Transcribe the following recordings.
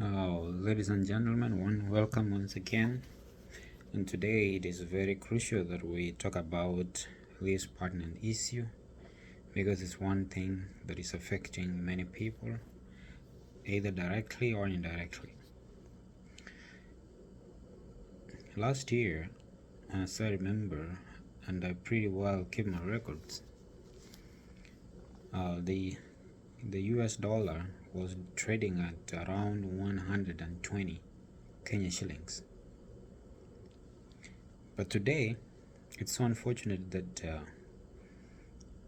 Ladies and gentlemen, welcome once again. And today it is very crucial that we talk about this pertinent issue because it's one thing that is affecting many people, either directly or indirectly. Last year, as I remember, and I pretty well keep my records, the US dollar was trading at around 120 Kenya shillings. But today, it's so unfortunate that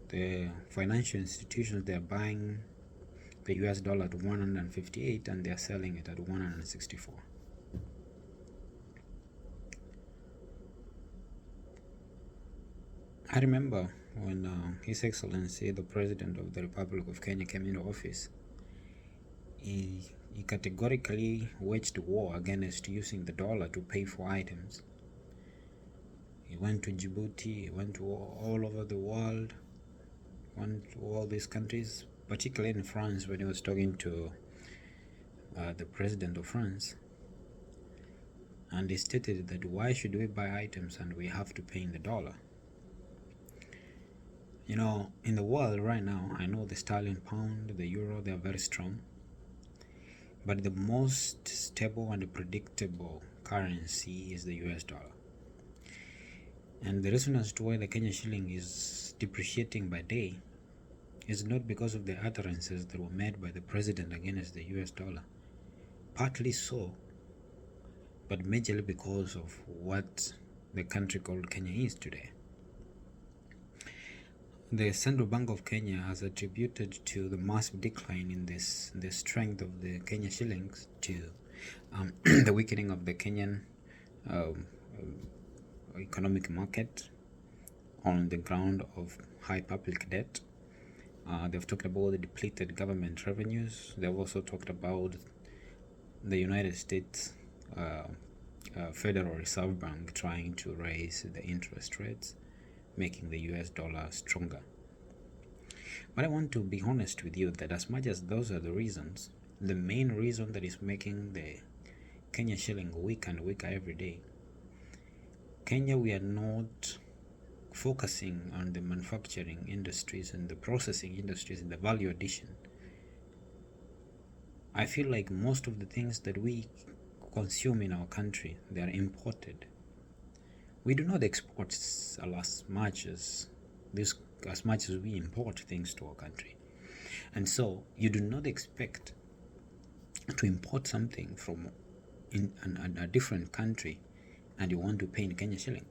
the financial institutions, they're buying the US dollar at 158 and they're selling it at 164. I remember when His Excellency, the President of the Republic of Kenya, came into office, he categorically waged war against using the dollar to pay for items. He went to Djibouti, he went to all over the world, went to all these countries, particularly in France when he was talking to the President of France. And he stated that why should we buy items and we have to pay in the dollar? You know, in the world right now, I know the sterling pound, the euro, they are very strong. But the most stable and predictable currency is the US dollar. And the reason as to why the Kenya shilling is depreciating by day is not because of the utterances that were made by the president against the US dollar. Partly so, but majorly because of what the country called Kenya is today. The Central Bank of Kenya has attributed to the massive decline in the strength of the Kenya shillings to the weakening of the Kenyan economic market on the ground of high public debt. They've talked about the depleted government revenues. They've also talked about the United States Federal Reserve Bank trying to raise the interest rates, making the US dollar stronger. But I want to be honest with you that as much as those are the reasons, the main reason that is making the Kenya shilling weak and weaker every day, Kenya, we are not focusing on the manufacturing industries and the processing industries and the value addition. I feel like most of the things that we consume in our country, they are imported. We do not export as much as we import things to our country. And so you do not expect to import something from a different country and you want to pay in Kenya shilling.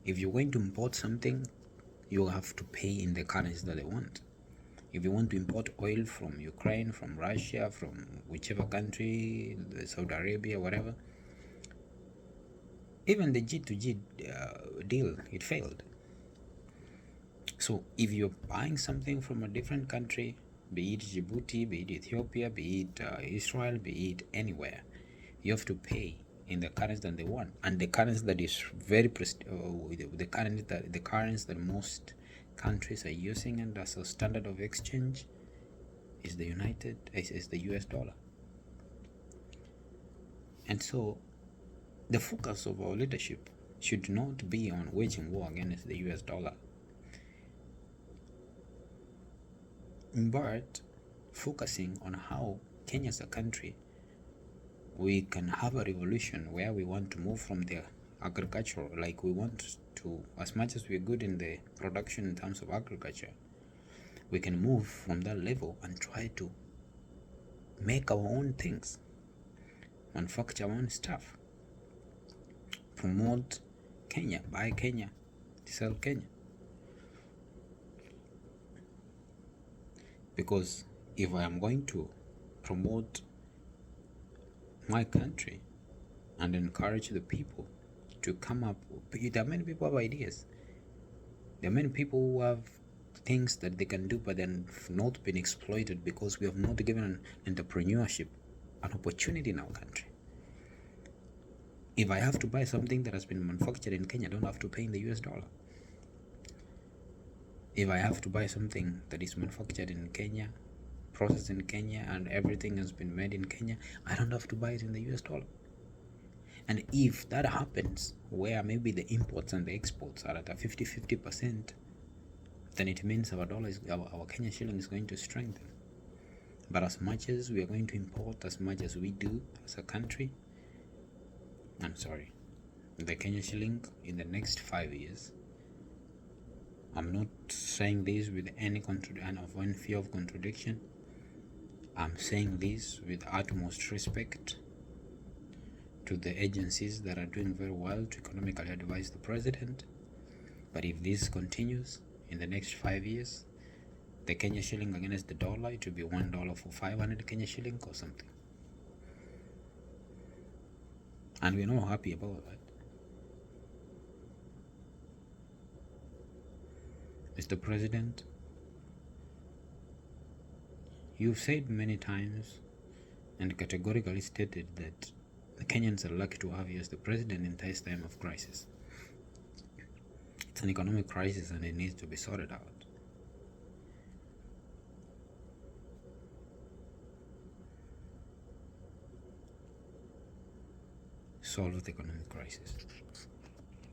If you're going to import something, you have to pay in the currency that they want. If you want to import oil from Ukraine, from Russia, from whichever country, Saudi Arabia, whatever, even the G2G deal, it failed. So if you're buying something from a different country, be it Djibouti, be it Ethiopia, be it Israel, be it anywhere, you have to pay in the currency that they want. And the currency that is very the currency that most countries are using and as a standard of exchange is the US dollar. And so the focus of our leadership should not be on waging war against the US dollar, but focusing on how Kenya as a country, we can have a revolution where we want to move from the agricultural, like we want to, as much as we're good in the production in terms of agriculture, we can move from that level and try to make our own things, manufacture our own stuff, promote Kenya, buy Kenya, sell Kenya. Because if I am going to promote my country and encourage the people to come up, there are many people who have ideas. There are many people who have things that they can do, but then not been exploited because we have not given entrepreneurship an opportunity in our country. If I have to buy something that has been manufactured in Kenya, I don't have to pay in the US dollar. If I have to buy something that is manufactured in Kenya, processed in Kenya and everything has been made in Kenya, I don't have to buy it in the US dollar. And if that happens, where maybe the imports and the exports are at a 50-50%, then it means our dollar is our Kenya shilling is going to strengthen. But as much as we are going to import, as much as we do as a country, the Kenya shilling in the next 5 years, I'm not saying this with any fear of contradiction. I'm saying this with utmost respect to the agencies that are doing very well to economically advise the president. But if this continues in the next 5 years, the Kenya shilling against the dollar, it will be $1 for 500 Kenya shilling or something. And we're not happy about that. Mr. President, you've said many times and categorically stated that the Kenyans are lucky to have you as the president in this time of crisis. It's an economic crisis and it needs to be sorted out. Solve the economic crisis.